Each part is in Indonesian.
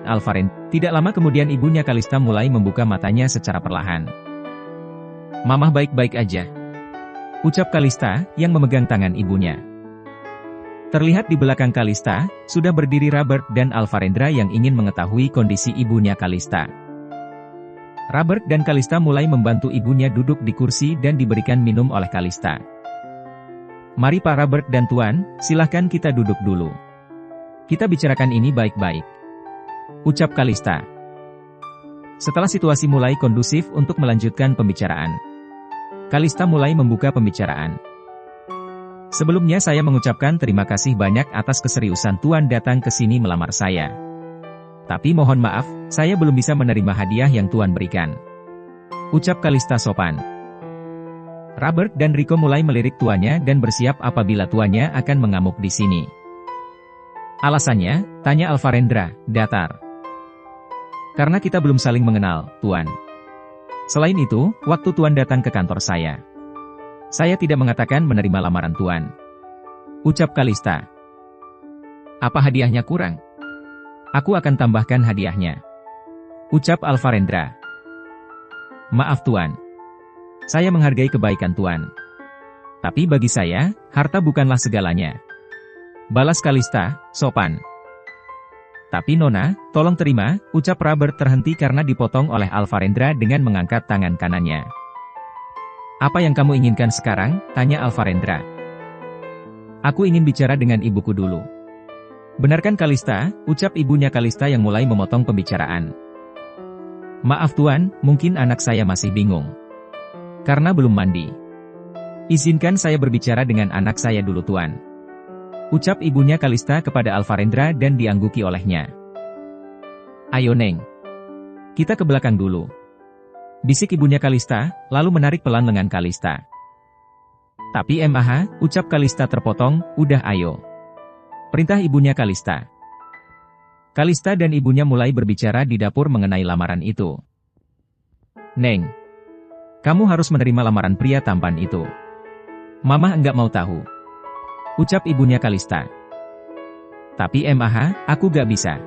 Alvarendra. Tidak lama kemudian ibunya Kalista mulai membuka matanya secara perlahan. "Mamah baik-baik aja," ucap Kalista, yang memegang tangan ibunya. Terlihat di belakang Kalista, sudah berdiri Robert dan Alvarendra yang ingin mengetahui kondisi ibunya Kalista. Robert dan Kalista mulai membantu ibunya duduk di kursi dan diberikan minum oleh Kalista. "Mari Pak Robert dan Tuan, silahkan kita duduk dulu. Kita bicarakan ini baik-baik," ucap Kalista. Setelah situasi mulai kondusif untuk melanjutkan pembicaraan, Kalista mulai membuka pembicaraan. "Sebelumnya saya mengucapkan terima kasih banyak atas keseriusan Tuan datang ke sini melamar saya. Tapi mohon maaf, saya belum bisa menerima hadiah yang Tuan berikan," ucap Kalista sopan. Robert dan Rico mulai melirik tuannya dan bersiap apabila tuannya akan mengamuk di sini. "Alasannya?" tanya Alvarendra, datar. "Karena kita belum saling mengenal, Tuan. Selain itu, waktu Tuan datang ke kantor saya tidak mengatakan menerima lamaran Tuan," ucap Kalista. "Apa hadiahnya kurang? Aku akan tambahkan hadiahnya," ucap Alvarendra. "Maaf Tuan. Saya menghargai kebaikan Tuan. Tapi bagi saya, harta bukanlah segalanya," balas Kalista, sopan. "Tapi Nona, tolong terima," ucap Robert terhenti karena dipotong oleh Alvarendra dengan mengangkat tangan kanannya. "Apa yang kamu inginkan sekarang?" tanya Alvarendra. "Aku ingin bicara dengan ibuku dulu." "Benarkan Kalista?" ucap ibunya Kalista yang mulai memotong pembicaraan. "Maaf Tuan, mungkin anak saya masih bingung. Karena belum mandi. Izinkan saya berbicara dengan anak saya dulu Tuan," ucap ibunya Kalista kepada Alvarendra dan diangguki olehnya. "Ayo Neng. Kita ke belakang dulu," bisik ibunya Kalista, lalu menarik pelan lengan Kalista. "Tapi ucap Kalista terpotong, "Udah ayo," perintah ibunya Kalista. Kalista dan ibunya mulai berbicara di dapur mengenai lamaran itu. "Neng, kamu harus menerima lamaran pria tampan itu. Mama enggak mau tahu," ucap ibunya Kalista. "Tapi aku gak bisa,"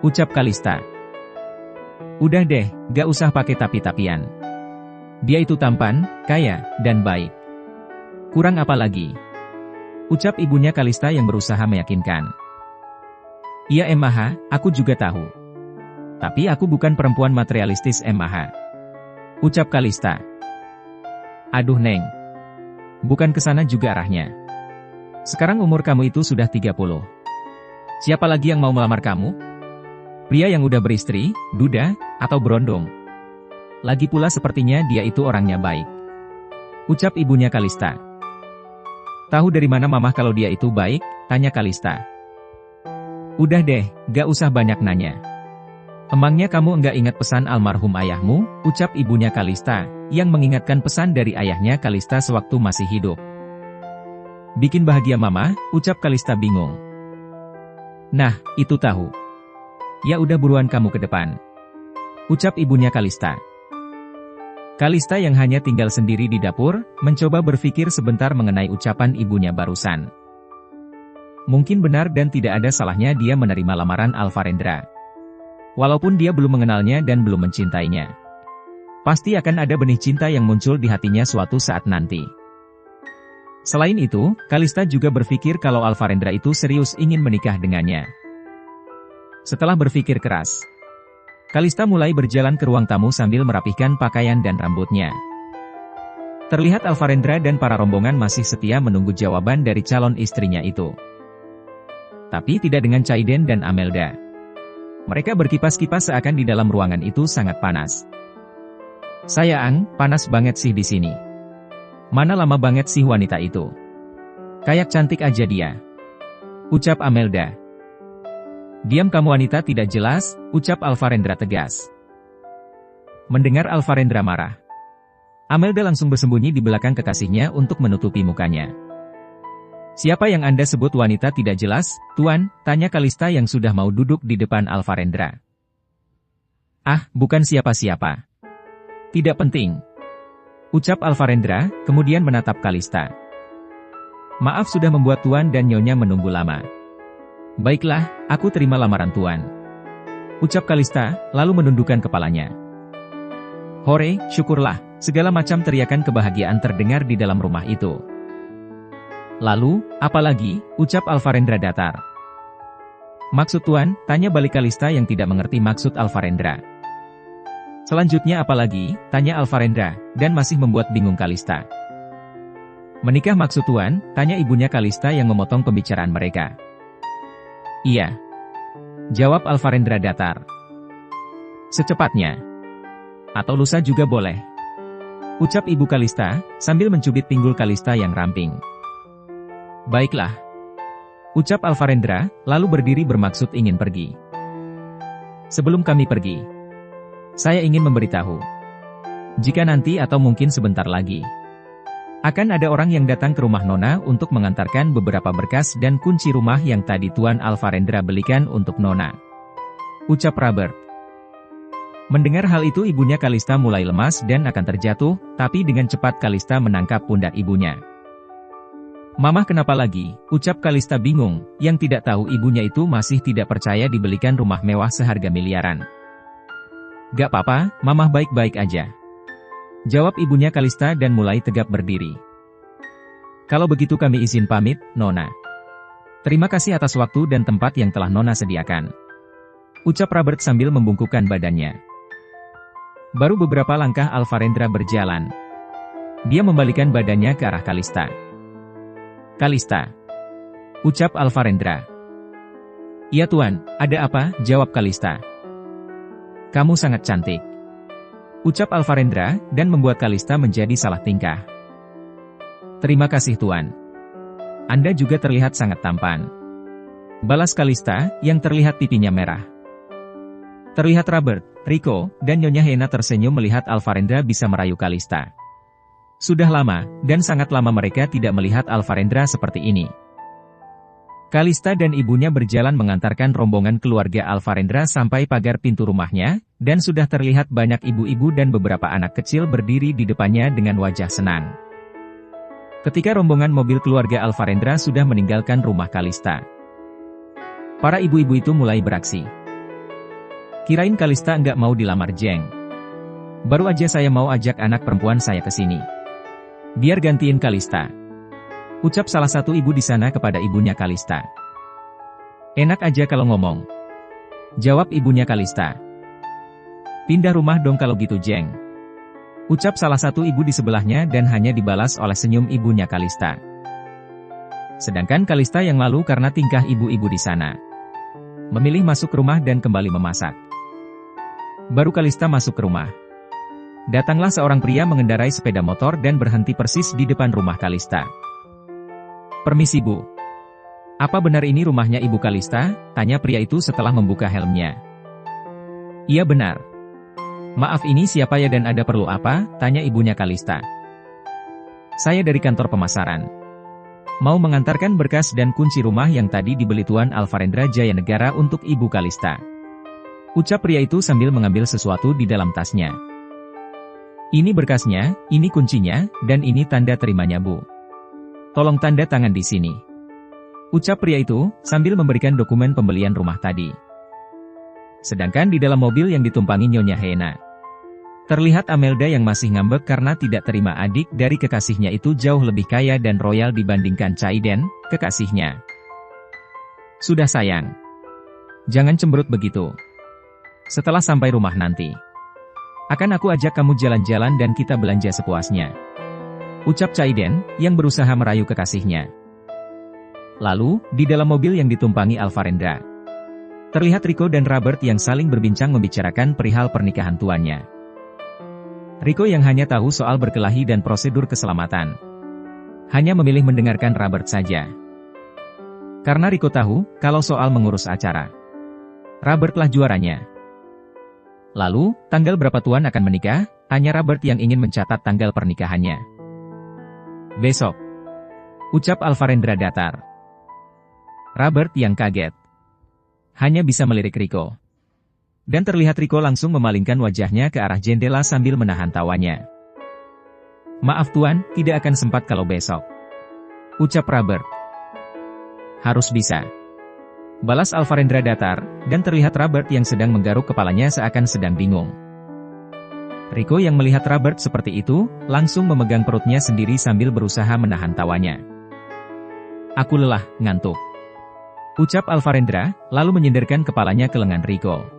ucap Kalista. "Udah deh, gak usah pakai tapi-tapian. Dia itu tampan, kaya, dan baik. Kurang apa lagi?" ucap ibunya Kalista yang berusaha meyakinkan. "Iya aku juga tahu. Tapi aku bukan perempuan materialistis ucap Kalista. "Aduh Neng. Bukan kesana juga arahnya. Sekarang umur kamu itu sudah 30. Siapa lagi yang mau melamar kamu? Pria yang udah beristri, duda, atau berondong? Lagi pula sepertinya dia itu orangnya baik," ucap ibunya Kalista. "Tahu dari mana Mamah kalau dia itu baik?" tanya Kalista. "Udah deh, gak usah banyak nanya. Emangnya kamu enggak ingat pesan almarhum ayahmu?" ucap ibunya Kalista, yang mengingatkan pesan dari ayahnya Kalista sewaktu masih hidup. "Bikin bahagia Mama," ucap Kalista bingung. "Nah, itu tahu. Ya udah buruan kamu ke depan," ucap ibunya Kalista. Kalista yang hanya tinggal sendiri di dapur, mencoba berpikir sebentar mengenai ucapan ibunya barusan. Mungkin benar dan tidak ada salahnya dia menerima lamaran Alvarendra. Walaupun dia belum mengenalnya dan belum mencintainya. Pasti akan ada benih cinta yang muncul di hatinya suatu saat nanti. Selain itu, Kalista juga berpikir kalau Alvarendra itu serius ingin menikah dengannya. Setelah berpikir keras, Kalista mulai berjalan ke ruang tamu sambil merapihkan pakaian dan rambutnya. Terlihat Alvarendra dan para rombongan masih setia menunggu jawaban dari calon istrinya itu. Tapi tidak dengan Caiden dan Amelda. Mereka berkipas-kipas seakan di dalam ruangan itu sangat panas. "Sayang, panas banget sih di sini. Mana lama banget sih wanita itu. Kayak cantik aja dia," ucap Amelda. "Diam kamu wanita tidak jelas," ucap Alvarendra tegas. Mendengar Alvarendra marah, Amelda langsung bersembunyi di belakang kekasihnya untuk menutupi mukanya. "Siapa yang Anda sebut wanita tidak jelas, Tuan?" tanya Kalista yang sudah mau duduk di depan Alvarendra. "Ah, bukan siapa-siapa. Tidak penting," ucap Alvarendra, kemudian menatap Kalista. "Maaf sudah membuat Tuan dan Nyonya menunggu lama. Baiklah, aku terima lamaran Tuan," Ucap Kalista, lalu menundukkan kepalanya. Hore, syukurlah, segala macam teriakan kebahagiaan terdengar di dalam rumah itu. Lalu, apalagi, ucap Alvarendra datar. Maksud Tuan, tanya balik Kalista yang tidak mengerti maksud Alvarendra. Selanjutnya apalagi, tanya Alvarendra, dan masih membuat bingung Kalista. Menikah maksud Tuan, tanya ibunya Kalista yang memotong pembicaraan mereka. Iya. Jawab Alvarendra datar. Secepatnya. Atau lusa juga boleh. Ucap ibu Kalista, sambil mencubit pinggul Kalista yang ramping. Baiklah. Ucap Alvarendra, lalu berdiri bermaksud ingin pergi. Sebelum kami pergi, saya ingin memberitahu. Jika nanti atau mungkin sebentar lagi, akan ada orang yang datang ke rumah Nona untuk mengantarkan beberapa berkas dan kunci rumah yang tadi Tuan Alvarendra belikan untuk Nona. Ucap Robert. Mendengar hal itu ibunya Kalista mulai lemas dan akan terjatuh, tapi dengan cepat Kalista menangkap pundak ibunya. Mamah kenapa lagi? Ucap Kalista bingung, yang tidak tahu ibunya itu masih tidak percaya dibelikan rumah mewah seharga miliaran. Gak apa-apa, Mamah baik-baik aja. Jawab ibunya Kalista dan mulai tegap berdiri. Kalau begitu kami izin pamit, Nona. Terima kasih atas waktu dan tempat yang telah Nona sediakan. Ucap Robert sambil membungkukkan badannya. Baru beberapa langkah Alvarendra berjalan. Dia membalikan badannya ke arah Kalista. Kalista. Ucap Alvarendra. Iya Tuan, ada apa? Jawab Kalista. Kamu sangat cantik. Ucap Alvarendra, dan membuat Kalista menjadi salah tingkah. Terima kasih Tuan. Anda juga terlihat sangat tampan. Balas Kalista, yang terlihat pipinya merah. Terlihat Robert, Rico, dan Nyonya Hena tersenyum melihat Alvarendra bisa merayu Kalista. Sudah lama, dan sangat lama mereka tidak melihat Alvarendra seperti ini. Kalista dan ibunya berjalan mengantarkan rombongan keluarga Alvarendra sampai pagar pintu rumahnya, dan sudah terlihat banyak ibu-ibu dan beberapa anak kecil berdiri di depannya dengan wajah senang. Ketika rombongan mobil keluarga Alvarendra sudah meninggalkan rumah Kalista, para ibu-ibu itu mulai beraksi. Kirain Kalista nggak mau dilamar Jeng. Baru aja saya mau ajak anak perempuan saya ke sini. Biar gantiin Kalista. Ucap salah satu ibu di sana kepada ibunya Kalista. Enak aja kalau ngomong. Jawab ibunya Kalista. Pindah rumah dong kalau gitu Jeng. Ucap salah satu ibu di sebelahnya dan hanya dibalas oleh senyum ibunya Kalista. Sedangkan Kalista yang lalu karena tingkah ibu-ibu di sana, memilih masuk rumah dan kembali memasak. Baru Kalista masuk ke rumah, datanglah seorang pria mengendarai sepeda motor dan berhenti persis di depan rumah Kalista. Permisi Bu. Apa benar ini rumahnya Ibu Kalista? Tanya pria itu setelah membuka helmnya. Iya benar. Maaf ini siapa ya dan ada perlu apa? Tanya ibunya Kalista. Saya dari kantor pemasaran. Mau mengantarkan berkas dan kunci rumah yang tadi dibeli Tuan Alvarendra Jayanegara untuk Ibu Kalista. Ucap pria itu sambil mengambil sesuatu di dalam tasnya. Ini berkasnya, ini kuncinya, dan ini tanda terimanya Bu. Tolong tanda tangan di sini. Ucap pria itu, sambil memberikan dokumen pembelian rumah tadi. Sedangkan di dalam mobil yang ditumpangi Nyonya Hena, terlihat Amelda yang masih ngambek karena tidak terima adik dari kekasihnya itu jauh lebih kaya dan royal dibandingkan Caiden, kekasihnya. Sudah sayang. Jangan cemberut begitu. Setelah sampai rumah nanti, akan aku ajak kamu jalan-jalan dan kita belanja sepuasnya. Ucap Caiden, yang berusaha merayu kekasihnya. Lalu, di dalam mobil yang ditumpangi Alvarendra, terlihat Rico dan Robert yang saling berbincang membicarakan perihal pernikahan tuannya. Rico yang hanya tahu soal berkelahi dan prosedur keselamatan, hanya memilih mendengarkan Robert saja. Karena Rico tahu, kalau soal mengurus acara, Robertlah juaranya. Lalu, tanggal berapa Tuan akan menikah? Tanya Robert yang ingin mencatat tanggal pernikahannya. Besok. Ucap Alvarendra datar. Robert yang kaget hanya bisa melirik Rico. Dan terlihat Rico langsung memalingkan wajahnya ke arah jendela sambil menahan tawanya. Maaf Tuan, tidak akan sempat kalau besok. Ucap Robert. Harus bisa. balas Alvarendra datar, dan terlihat Robert yang sedang menggaruk kepalanya seakan sedang bingung. Rico yang melihat Robert seperti itu, langsung memegang perutnya sendiri sambil berusaha menahan tawanya. "Aku lelah, ngantuk," ucap Alvarendra, lalu menyindirkan kepalanya ke lengan Rico.